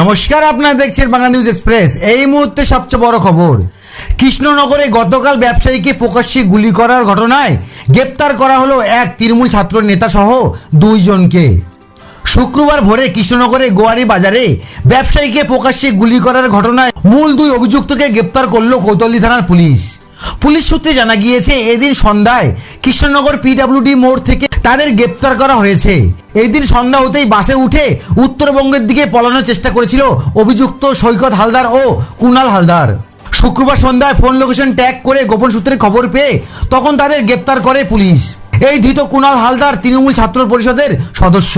নমস্কার, আপনারা দেখছেন বাংলা নিউজ এক্সপ্রেস। এই মুহূর্তে সবচেয়ে বড় খবর, কৃষ্ণনগরে গতকাল ব্যবসায়ীকে প্রকাশ্যে গুলি করার ঘটনায় গ্রেপ্তার করা হলো এক তৃণমূল ছাত্র নেতা সহ 2 জনকে। শুক্রবার ভোরে কৃষ্ণনগরে গোয়ারি বাজারে ব্যবসায়ীকে প্রকাশ্যে গুলি করার ঘটনায় মূল 2 অভিযুক্তকে গ্রেপ্তার করল কোতোয়ালি থানার পুলিশ। পুলিশ সূত্রে জানা গিয়েছে, এদিন সন্ধ্যায় কৃষ্ণনগর পিডব্লিউডি মোড় থেকে তাদের গ্রেপ্তার করা হয়েছে। এই দিন সন্ধ্যা হতেই বাসে উঠে উত্তরবঙ্গের দিকে পলানোর চেষ্টা করেছিল অভিযুক্ত সৈকত হালদার ও কুণাল হালদার। শুক্রবার সন্ধ্যায় ফোন লোকেশন ট্যাগ করে গোপন সূত্রে খবর পেয়ে তখন তাদের গ্রেপ্তার করে পুলিশ। এই ধৃত কুণাল হালদার তৃণমূল ছাত্র পরিষদের সদস্য।